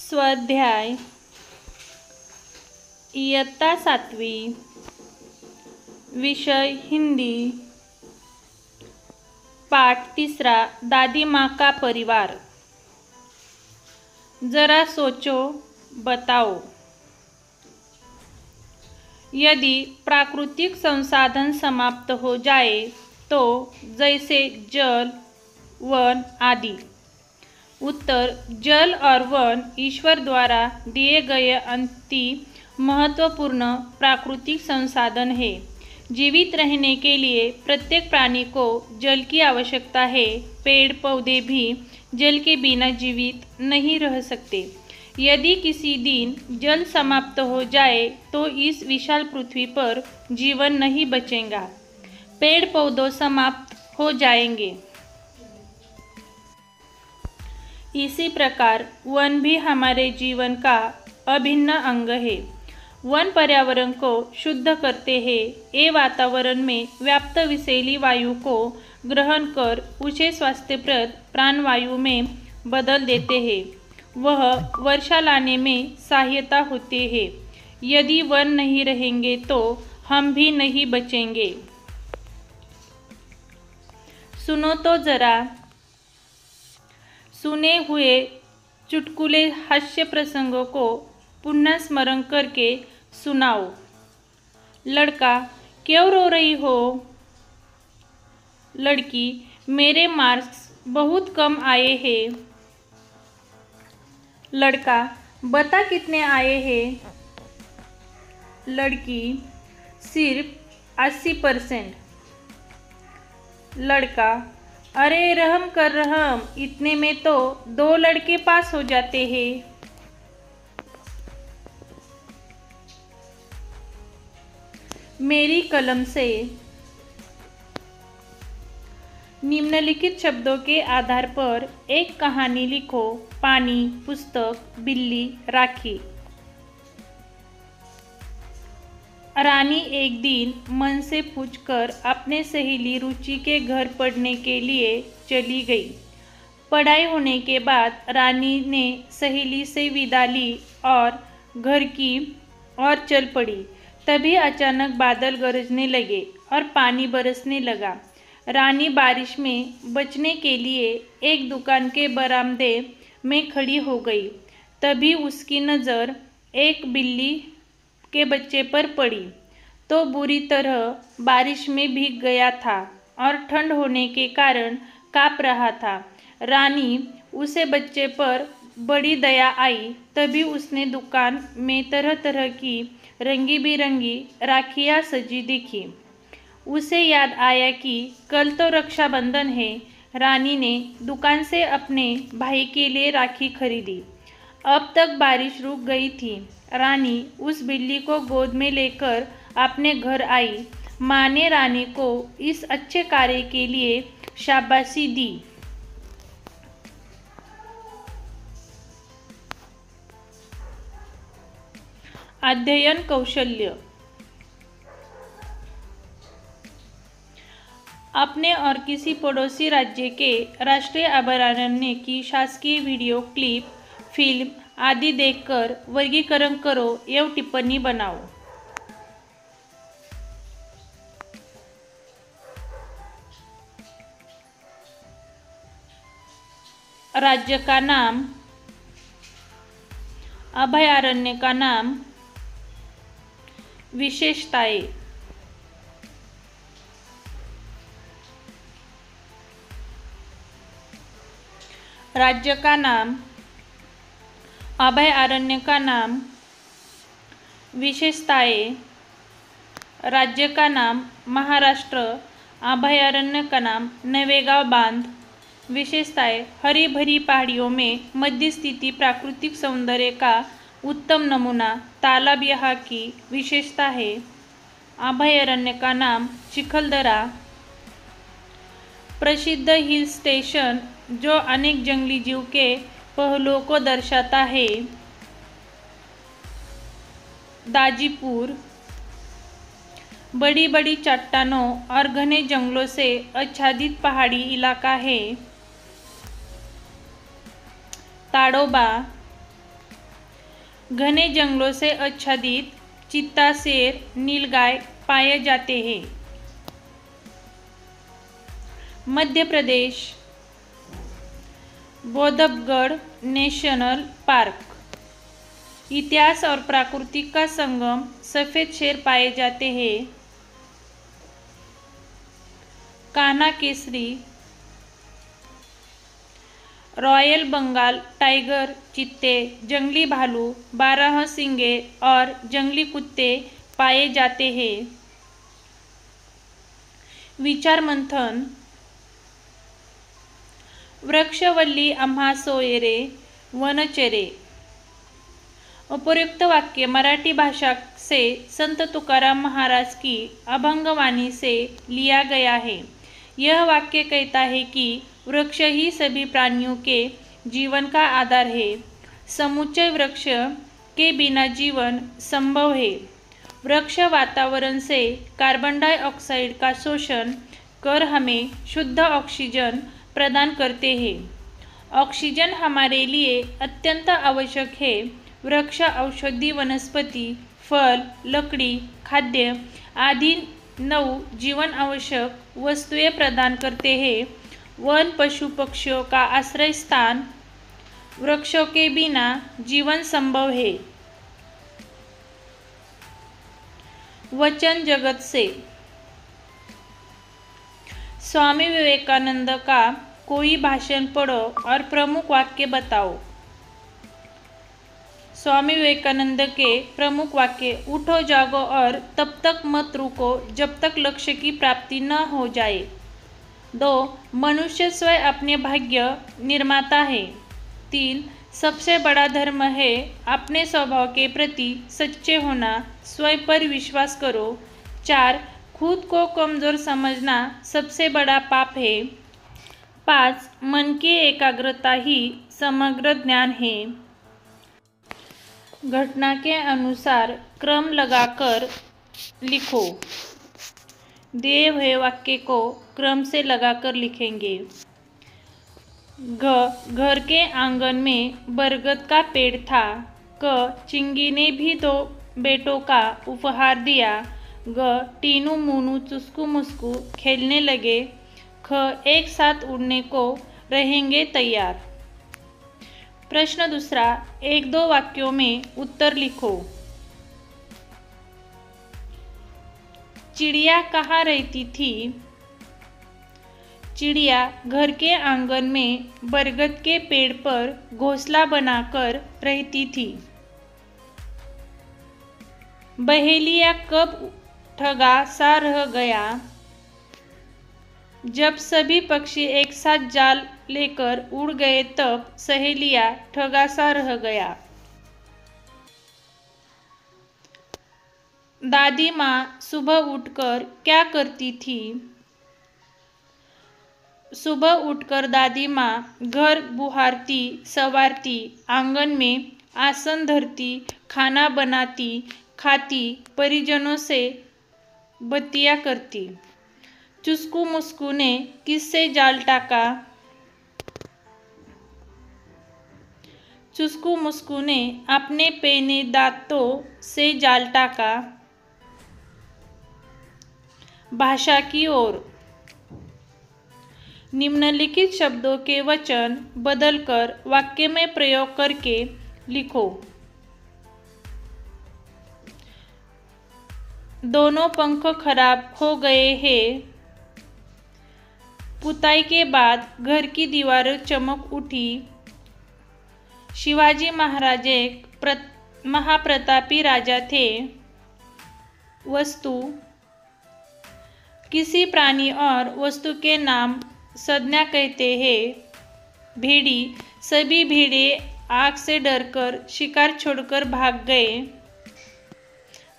स्वाध्याय इयत्ता 7वी, विषय हिंदी, पाठ 3, दादी माँ का परिवार। जरा सोचो, बताओ, यदि प्राकृतिक संसाधन समाप्त हो जाए तो जैसे जल, वन आदि। उत्तर: जल और वन ईश्वर द्वारा दिए गए अति महत्वपूर्ण प्राकृतिक संसाधन है। जीवित रहने के लिए प्रत्येक प्राणी को जल की आवश्यकता है। पेड़ पौधे भी जल के बिना जीवित नहीं रह सकते। यदि किसी दिन जल समाप्त हो जाए तो इस विशाल पृथ्वी पर जीवन नहीं बचेगा। पेड़ पौधे समाप्त हो जाएंगे। इसी प्रकार वन भी हमारे जीवन का अभिन्न अंग है। वन पर्यावरण को शुद्ध करते हैं। ये वातावरण में व्याप्त विषैली वायु को ग्रहण कर उसे स्वास्थ्यप्रद प्राणवायु में बदल देते हैं। वह वर्षा लाने में सहायता होती है। यदि वन नहीं रहेंगे तो हम भी नहीं बचेंगे। सुनो तो जरा, सुने हुए चुटकुले हास्य प्रसंगों को पुनः स्मरण करके सुनाओ। लड़का: क्यों रो रही हो? लड़की: मेरे मार्क्स बहुत कम आए हैं। लड़का: बता कितने आए हैं? लड़की: सिर्फ 80%। लड़का: अरे रहम कर रहम, इतने में तो 2 लड़के पास हो जाते हैं। मेरी कलम से। निम्नलिखित शब्दों के आधार पर एक कहानी लिखो। पानी, पुस्तक, बिल्ली, राखी। रानी एक दिन मन से पूछकर अपने सहेली रुचि के घर पढ़ने के लिए चली गई। पढ़ाई होने के बाद रानी ने सहेली से विदा ली और घर की ओर चल पड़ी। तभी अचानक बादल गरजने लगे और पानी बरसने लगा। रानी बारिश में बचने के लिए एक दुकान के बरामदे में खड़ी हो गई। तभी उसकी नज़र एक बिल्ली के बच्चे पर पड़ी। तो बुरी तरह बारिश में भीग गया था और ठंड होने के कारण काँप रहा था। रानी उसे बच्चे पर बड़ी दया आई। तभी उसने दुकान में तरह तरह की रंगी बिरंगी राखियाँ सजी देखी। उसे याद आया कि कल तो रक्षाबंधन है। रानी ने दुकान से अपने भाई के लिए राखी खरीदी। अब तक बारिश रुक गई थी। रानी उस बिल्ली को गोद में लेकर अपने घर आई। माँ ने रानी को इस अच्छे कार्य के लिए शाबाशी दी। अध्ययन कौशल्य। अपने और किसी पड़ोसी राज्य के राष्ट्रीय अभयारण्य की शासकीय वीडियो क्लिप, फिल्म आदि देखकर वर्गीकरण करो एवं टिप्पणी बनाओ। राज्य का नाम, अभयारण्य का नाम, विशेषताएं। राज्य का नाम, अभयारण्य का नाम, विशेषताएं। राज्य का नाम महाराष्ट्र, अभयारण्य का नाम नवेगांव बांध। विशेषताएं: हरी भरी पहाड़ियों में मध्य स्थिति प्राकृतिक सौंदर्य का उत्तम नमूना। तालाब यहाँ की विशेषता है। अभयारण्य का नाम चिखलदरा। प्रसिद्ध हिल स्टेशन जो अनेक जंगली जीव के पहलुओं को दर्शाता है। दाजीपुर। बड़ी बड़ी चट्टानों और घने जंगलों से आच्छादित पहाड़ी इलाका है। ताडोबा। घने जंगलों से आच्छादित चीता, शेर, नीलगाय पाए जाते हैं। Madhya Pradesh, बौद्धगढ़ national park. इतिहास और प्राकृतिक का संगम, सफेद शेर पाए जाते हैं। कान्हा केसरी, रॉयल बंगाल टाइगर, चीते, जंगली भालू, बारहसिंगे और जंगली कुत्ते पाए जाते हैं। विचार मंथन। वृक्षवल्ली आम्हा सोयरे वनचरे। उपर्युक्त वाक्य मराठी भाषा से संत तुकाराम महाराज की अभंगवाणी से लिया गया है। यह वाक्य कहता है कि वृक्ष ही सभी प्राणियों के जीवन का आधार है। समुच्चय वृक्ष के बिना जीवन संभव है। वृक्ष वातावरण से कार्बन डाइऑक्साइड का शोषण कर हमें शुद्ध ऑक्सीजन प्रदान करते हैं। ऑक्सीजन हमारे लिए अत्यंत आवश्यक है। वृक्ष औषधि वनस्पति, फल, लकड़ी, खाद्य आदि 9 जीवन आवश्यक वस्तुएं प्रदान करते हैं। वन पशु पक्षियों का आश्रय स्थान, वृक्षों के बिना जीवन संभव है। वचन जगत से। स्वामी विवेकानंद का कोई भाषण पढ़ो और प्रमुख वाक्य बताओ। स्वामी विवेकानंद के प्रमुख वाक्य: उठो जागो और तब तक मत रुको जब तक लक्ष्य की प्राप्ति न हो जाए। 2. मनुष्य स्वयं अपने भाग्य निर्माता है। 3. सबसे बड़ा धर्म है अपने स्वभाव के प्रति सच्चे होना, स्वयं पर विश्वास करो। 4. खुद को कमजोर समझना सबसे बड़ा पाप है। 5. मन की एकाग्रता ही समग्र ज्ञान है। घटना के अनुसार क्रम लगाकर लिखो। दिए हुए वाक्य को क्रम से लगाकर लिखेंगे। घर के आंगन में बरगद का पेड़ था। चिंगी ने भी 2 बेटों का उपहार दिया। टीनू मूनू चुस्कू मुस्कू खेलने लगे। एक साथ उड़ने को रहेंगे तैयार। प्रश्न दूसरा, 1-2 वाक्यों में उत्तर लिखो। चिड़िया कहाँ रहती थी? चिड़िया घर के आंगन में बरगद के पेड़ पर घोंसला बनाकर रहती थी। बहेलिया कब ठगा सा रह गया? जब सभी पक्षी एक साथ जाल लेकर उड़ गए तब सहेलिया ठगा सा रह गया। दादी माँ सुबह उठकर क्या करती थी? सुबह उठकर दादी माँ घर बुहारती, संवारती, आंगन में आसन धरती, खाना बनाती, खाती, परिजनों से बतिया करती। चुस्कू मुस्कू ने किससे जाल टाका? चुस्कू मुस्कू ने अपने पैने दांतों से जाल टाका। भाषा की ओर। निम्नलिखित शब्दों के वचन बदलकर वाक्य में प्रयोग करके लिखो। दोनों पंख खराब हो गए हैं। पुताई के बाद घर की दीवारें चमक उठी। शिवाजी महाराज एक महाप्रतापी राजा थे। वस्तु। किसी प्राणी और वस्तु के नाम संज्ञा कहते हैं। भेड़ी। सभी भेड़े आग से डरकर शिकार छोड़कर भाग गए।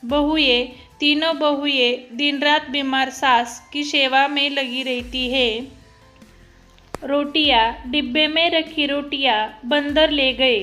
बहुए। तीनों बहुए दिन रात बीमार सास की सेवा में लगी रहती है। रोटियां। डिब्बे में रखी रोटियां बंदर ले गए।